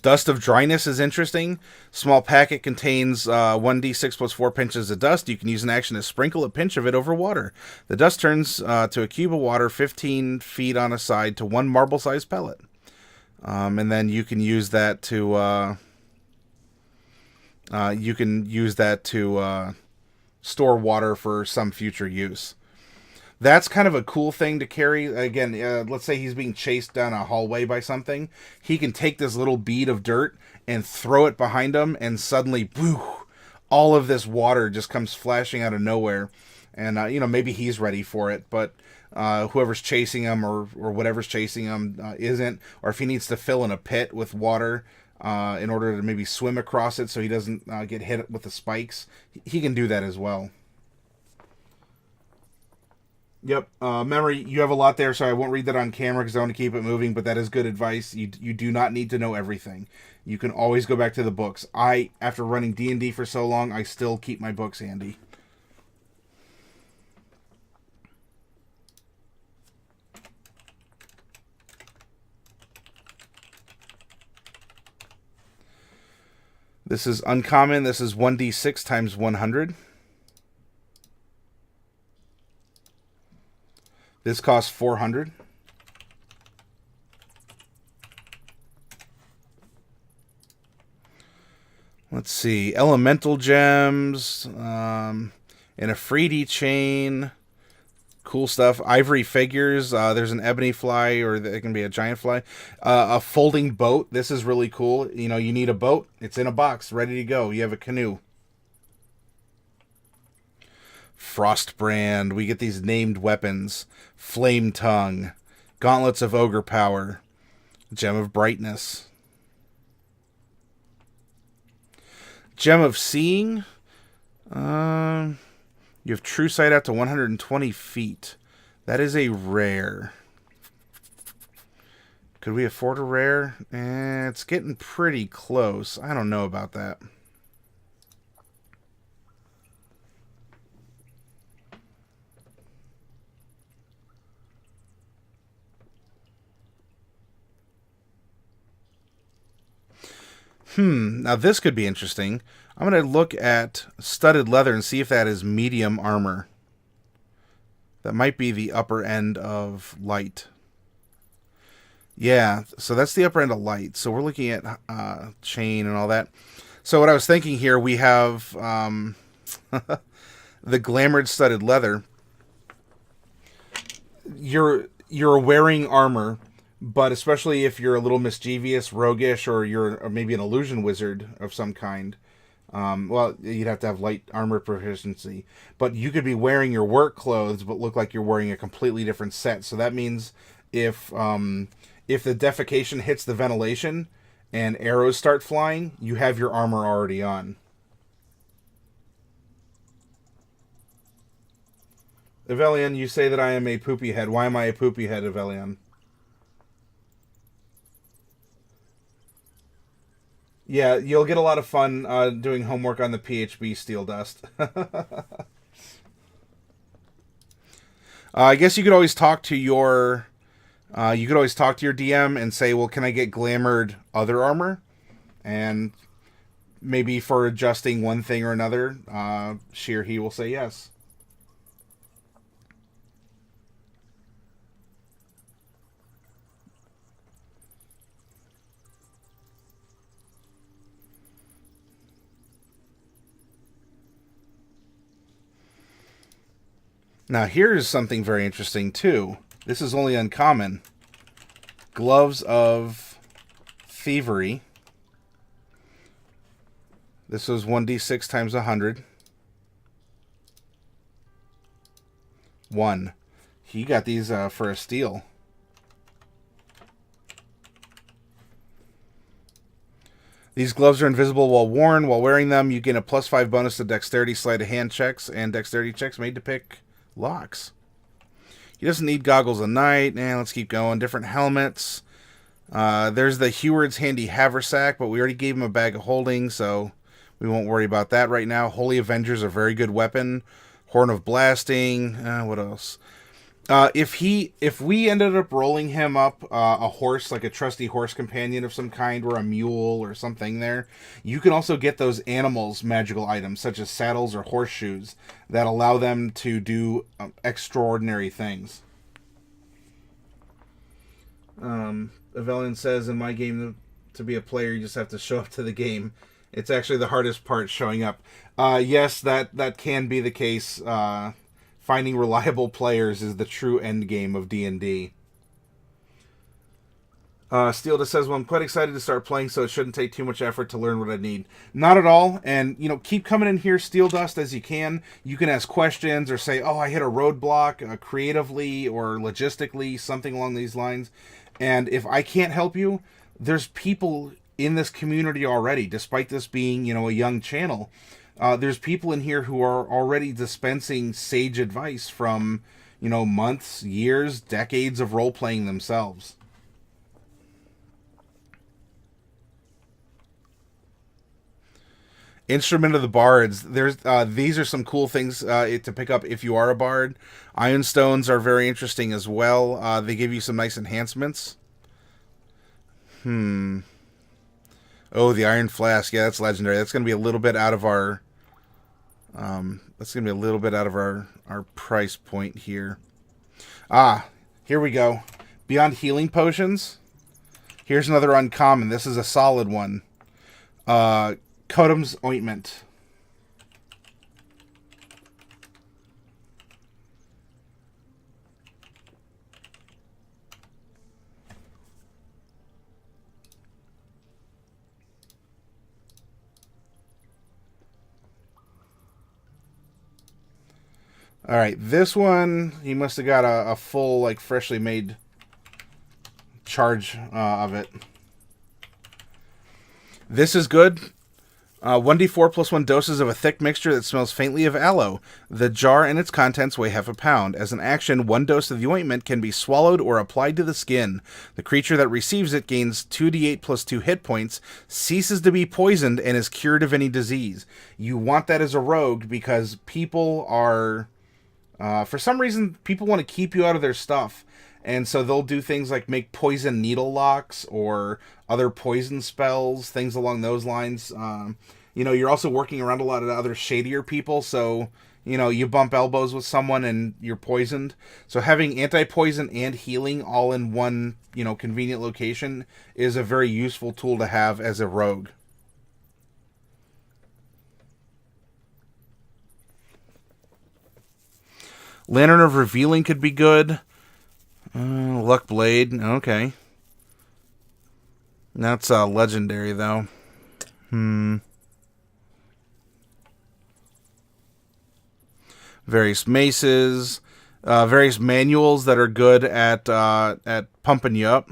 Dust of Dryness is interesting. Small packet contains 1d6 plus 4 pinches of dust. You can use an action to sprinkle a pinch of it over water. The dust turns to a cube of water 15 feet on a side to one marble-sized pellet. And then you can use that to store water for some future use. That's kind of a cool thing to carry. Again, let's say he's being chased down a hallway by something. He can take this little bead of dirt and throw it behind him, and suddenly, whew, all of this water just comes flashing out of nowhere. And, maybe he's ready for it, but whoever's chasing him or whatever's chasing him isn't. Or if he needs to fill in a pit with water in order to maybe swim across it so he doesn't get hit with the spikes, he can do that as well. Yep. Memory, you have a lot there, so I won't read that on camera because I want to keep it moving, but that is good advice. You do not need to know everything. You can always go back to the books. After running D&D for so long, I still keep my books handy. This is uncommon. This is 1d6 times 100. This costs 400. Let's see. Elemental gems. In a 3D chain. Cool stuff. Ivory figures. There's an ebony fly, or it can be a giant fly. A folding boat. This is really cool. You know, you need a boat. It's in a box, ready to go. You have a canoe. Frostbrand. We get these named weapons. Flame Tongue. Gauntlets of Ogre Power. Gem of Brightness. Gem of Seeing. You have True Sight out to 120 feet. That is a rare. Could we afford a rare? It's getting pretty close. I don't know about that. Now this could be interesting. I'm going to look at studded leather and see if that is medium armor. That might be the upper end of light. Yeah, so that's the upper end of light. So we're looking at chain and all that. So what I was thinking here, we have the glamored studded leather. You're wearing armor, but especially if you're a little mischievous, roguish, or you're maybe an illusion wizard of some kind, well, you'd have to have light armor proficiency. But you could be wearing your work clothes, but look like you're wearing a completely different set. So that means if the defecation hits the ventilation and arrows start flying, you have your armor already on. Evelian, you say that I am a poopy head. Why am I a poopy head, Evelian? Yeah, you'll get a lot of fun doing homework on the PHB Steel Dust. I guess you could always talk to your DM and say, well, can I get glamored other armor? And maybe for adjusting one thing or another, she or he will say yes. Now, here's something very interesting, too. This is only uncommon. Gloves of Thievery. This was 1d6 times 100. 1. He got these for a steal. These gloves are invisible while worn. While wearing them, you gain a +5 bonus to dexterity sleight of hand checks and dexterity checks made to pick locks. He doesn't need goggles at night. Let's keep going. Different helmets. There's the Heward's Handy Haversack, but we already gave him a bag of holding, so we won't worry about that right now. Holy Avenger's a very good weapon. Horn of Blasting. What else? If we ended up rolling him up a horse, like a trusty horse companion of some kind, or a mule or something there, you can also get those animals magical items, such as saddles or horseshoes, that allow them to do extraordinary things. Evelyn says, in my game, to be a player, you just have to show up to the game. It's actually the hardest part, showing up. Yes, that can be the case. Finding reliable players is the true end game of D&D. Steelda says, well, I'm quite excited to start playing, so it shouldn't take too much effort to learn what I need. Not at all. And, keep coming in here, Steel Dust, as you can. You can ask questions or say, oh, I hit a roadblock creatively or logistically, something along these lines. And if I can't help you, there's people in this community already, despite this being, a young channel. There's people in here who are already dispensing sage advice from, months, years, decades of role-playing themselves. Instrument of the Bards. These are some cool things to pick up if you are a bard. Ironstones are very interesting as well. They give you some nice enhancements. Oh, the Iron Flask. Yeah, that's legendary. That's going to be a little bit out of our... our price point here. Here we go. Beyond Healing Potions. Here's another uncommon. This is a solid one. Cotum's Ointment. All right, this one, he must have got a full, like, freshly made charge of it. This is good. 1d4 plus 1 doses of a thick mixture that smells faintly of aloe. The jar and its contents weigh half a pound. As an action, 1 dose of the ointment can be swallowed or applied to the skin. The creature that receives it gains 2d8 plus 2 hit points, ceases to be poisoned, and is cured of any disease. You want that as a rogue because people are... for some reason, people want to keep you out of their stuff. And so they'll do things like make poison needle locks or other poison spells, things along those lines. You're also working around a lot of other shadier people, so, you bump elbows with someone and you're poisoned. So having anti-poison and healing all in one, convenient location is a very useful tool to have as a rogue. Lantern of Revealing could be good. Luck Blade, okay. That's legendary, though. Various maces, various manuals that are good at pumping you up.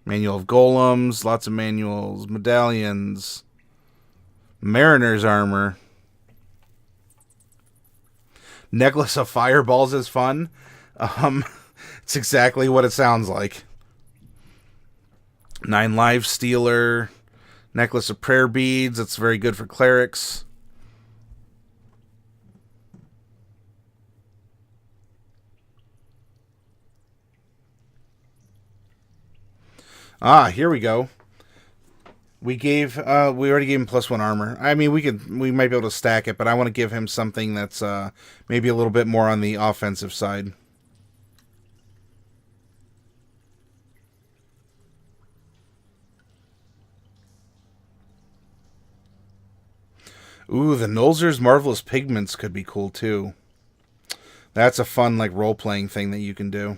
Manual of Golems, lots of manuals, medallions, Mariner's Armor. Necklace of Fireballs is fun. It's exactly what it sounds like. 9 Lives Stealer. Necklace of Prayer Beads. That's very good for clerics. Here we go. We already gave him +1 armor. I mean, we might be able to stack it, but I want to give him something that's maybe a little bit more on the offensive side. Ooh, the Nolzur's Marvelous Pigments could be cool too. That's a fun, like, role-playing thing that you can do.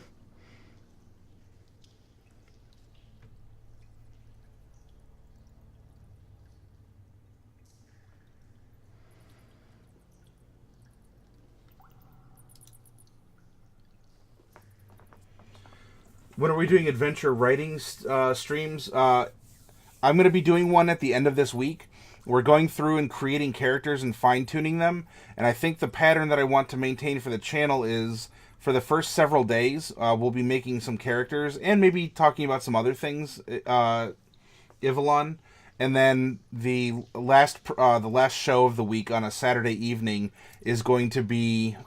When are we doing adventure writing streams? I'm going to be doing one at the end of this week. We're going through and creating characters and fine-tuning them. And I think the pattern that I want to maintain for the channel is for the first several days, we'll be making some characters and maybe talking about some other things, Ivalon. And then the last show of the week on a Saturday evening is going to be...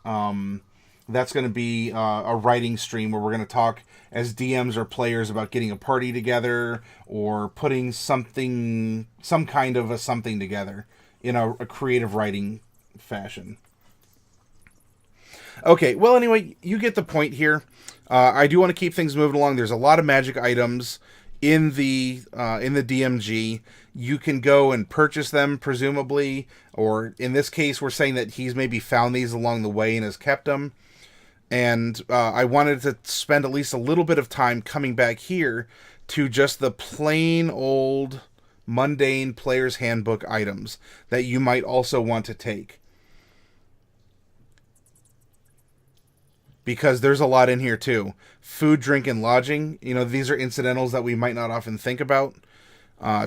that's going to be a writing stream where we're going to talk as DMs or players about getting a party together or putting some kind of a something together in a creative writing fashion. Okay, well, anyway, you get the point here. I do want to keep things moving along. There's a lot of magic items in the DMG. You can go and purchase them, presumably, or in this case, we're saying that he's maybe found these along the way and has kept them. And I wanted to spend at least a little bit of time coming back here to just the plain old mundane player's handbook items that you might also want to take. Because there's a lot in here too. Food, drink, and lodging. These are incidentals that we might not often think about.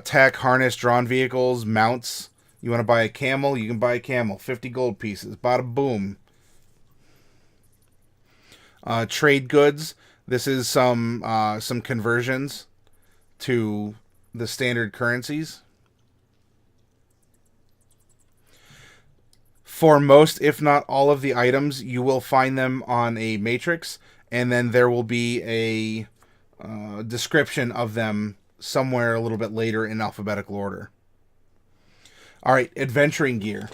Tack, harness, drawn vehicles, mounts. You want to buy a camel? You can buy a camel. 50 gold pieces. Bada boom. Trade goods. This is some conversions to the standard currencies. For most, if not all of the items, you will find them on a matrix, and then there will be a description of them somewhere a little bit later in alphabetical order. All right, adventuring gear.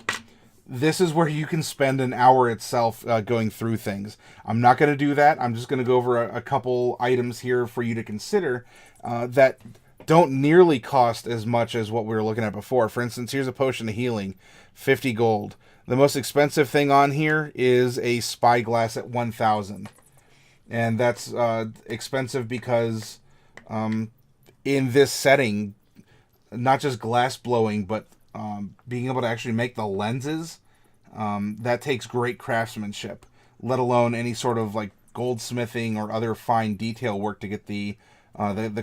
This is where you can spend an hour itself going through things. I'm not going to do that. I'm just going to go over a couple items here for you to consider that don't nearly cost as much as what we were looking at before. For instance, here's a potion of healing, 50 gold. The most expensive thing on here is a spyglass at 1,000. And that's expensive because in this setting, not just glass blowing, but being able to actually make the lenses That takes great craftsmanship, let alone any sort of like goldsmithing or other fine detail work to get the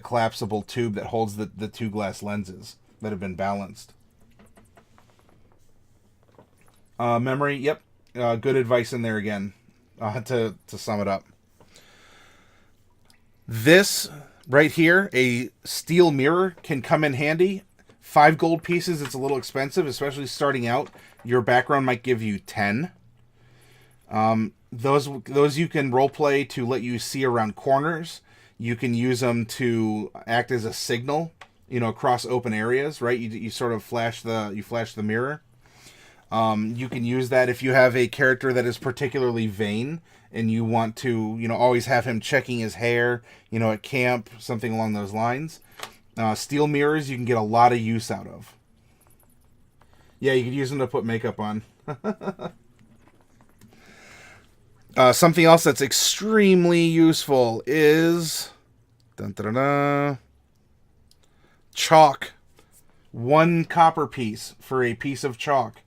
collapsible tube that holds the two glass lenses that have been balanced. Memory, yep. Good advice in there again, to sum it up. This right here, a steel mirror, can come in handy. 5 gold pieces, it's a little expensive, especially starting out. Your background might give you 10. Those you can roleplay to let you see around corners. You can use them to act as a signal, across open areas, right? You sort of flash the mirror. You can use that if you have a character that is particularly vain and you want to, always have him checking his hair, at camp, something along those lines. Steel mirrors you can get a lot of use out of. Yeah, you could use them to put makeup on. Something else that's extremely useful is chalk. 1 copper piece for a piece of chalk.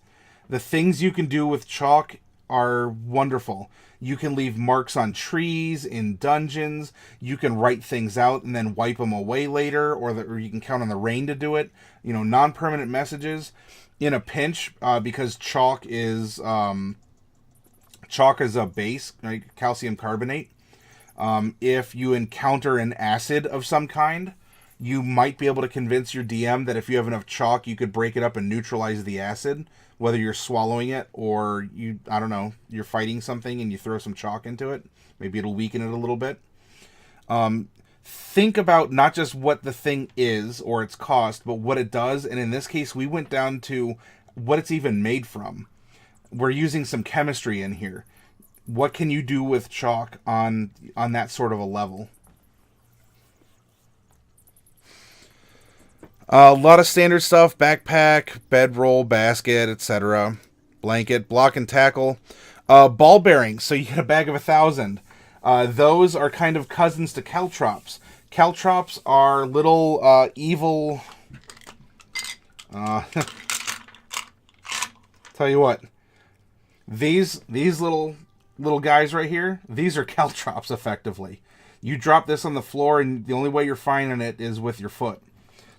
The things you can do with chalk are wonderful. You can leave marks on trees, in dungeons. You can write things out and then wipe them away later, or you can count on the rain to do it. Non-permanent messages. In a pinch, because chalk is a base, right? Calcium carbonate. If you encounter an acid of some kind, you might be able to convince your DM that if you have enough chalk, you could break it up and neutralize the acid. Whether you're swallowing it or you're fighting something and you throw some chalk into it. Maybe it'll weaken it a little bit. Think about not just what the thing is or its cost, but what it does. And in this case, we went down to what it's even made from. We're using some chemistry in here. What can you do with chalk on that sort of a level? A lot of standard stuff: backpack, bedroll, basket, etc. Blanket, block and tackle. Ball bearings, so you get a bag of 1,000. Those are kind of cousins to Caltrops. Caltrops are little evil... tell you what. These little guys right here, these are Caltrops, effectively. You drop this on the floor, and the only way you're finding it is with your foot.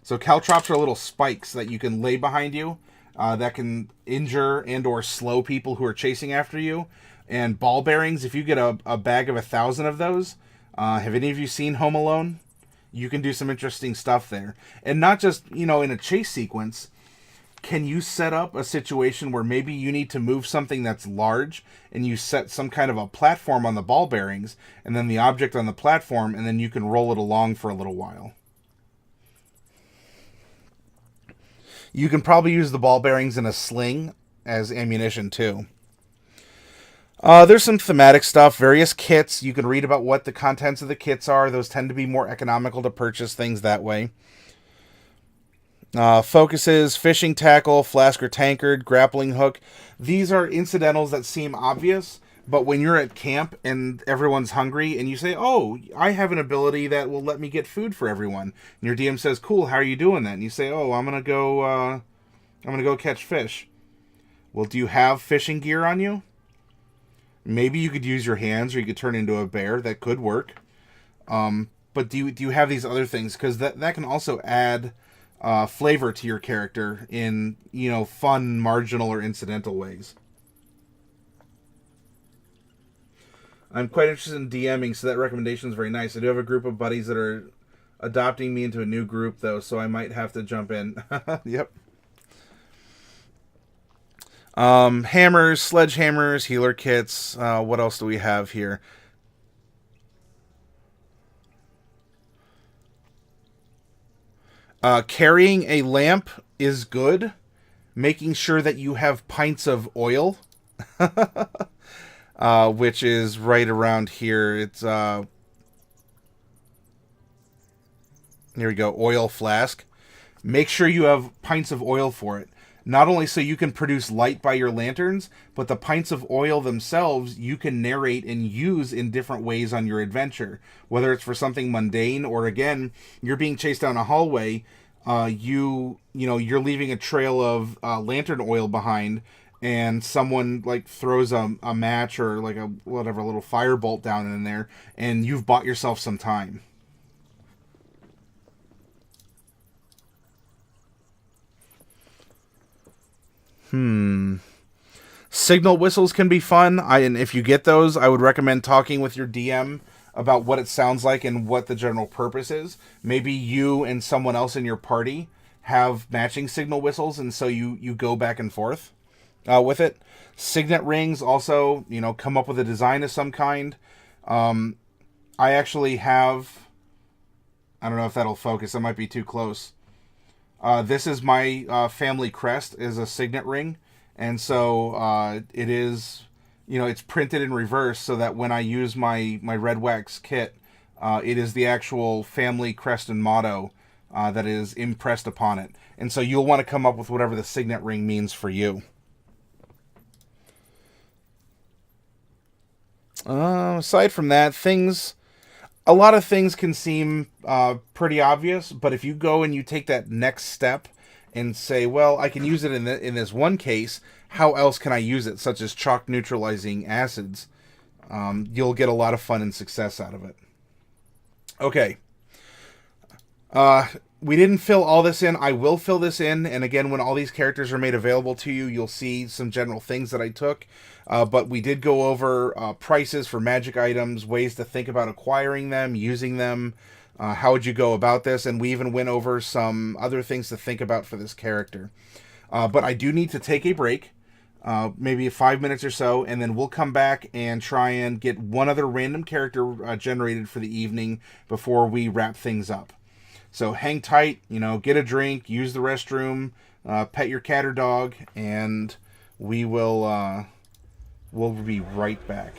So Caltrops are little spikes that you can lay behind you that can injure and or slow people who are chasing after you. And ball bearings, if you get a bag of 1,000 of those, have any of you seen Home Alone? You can do some interesting stuff there. And not just, in a chase sequence. Can you set up a situation where maybe you need to move something that's large and you set some kind of a platform on the ball bearings and then the object on the platform, and then you can roll it along for a little while? You can probably use the ball bearings in a sling as ammunition too. There's some thematic stuff, various kits. You can read about what the contents of the kits are. Those tend to be more economical to purchase things that way. Focuses, fishing tackle, flask or tankard, grappling hook. These are incidentals that seem obvious, but when you're at camp and everyone's hungry and you say, oh, I have an ability that will let me get food for everyone. And your DM says, cool, how are you doing that? And you say, oh, I'm going to go catch fish. Well, do you have fishing gear on you? Maybe you could use your hands, or you could turn into a bear. That could work. But do you have these other things? Because that can also add flavor to your character in, fun, marginal, or incidental ways. I'm quite interested in DMing, so that recommendation is very nice. I do have a group of buddies that are adopting me into a new group, though, so I might have to jump in. Yep. Hammers, sledgehammers, healer kits. What else do we have here? Carrying a lamp is good. Making sure that you have pints of oil. Which is right around here. It's, here we go, oil flask. Make sure you have pints of oil for it. Not only so you can produce light by your lanterns, but the pints of oil themselves you can narrate and use in different ways on your adventure. Whether it's for something mundane, or again, you're being chased down a hallway, you're leaving a trail of lantern oil behind, and someone like throws a match or like a whatever little firebolt down in there, and you've bought yourself some time. Signal whistles can be fun. And if you get those, I would recommend talking with your DM about what it sounds like and what the general purpose is. Maybe you and someone else in your party have matching signal whistles, and so you go back and forth with it. Signet rings also, come up with a design of some kind. I actually have. I don't know if that'll focus. That might be too close. This is my family crest, is a signet ring, and so it is, it's printed in reverse so that when I use my red wax kit, it is the actual family crest and motto that is impressed upon it. And so you'll want to come up with whatever the signet ring means for you. Aside from that, a lot of things can seem pretty obvious, but if you go and you take that next step and say, well, I can use it in this one case, how else can I use it, such as chalk neutralizing acids, you'll get a lot of fun and success out of it. Okay. We didn't fill all this in. I will fill this in, and again, when all these characters are made available to you, you'll see some general things that I took. But we did go over prices for magic items, ways to think about acquiring them, using them, how would you go about this, and we even went over some other things to think about for this character. But I do need to take a break, maybe 5 minutes or so, and then we'll come back and try and get one other random character generated for the evening before we wrap things up. So hang tight, get a drink, use the restroom, pet your cat or dog, and we'll be right back.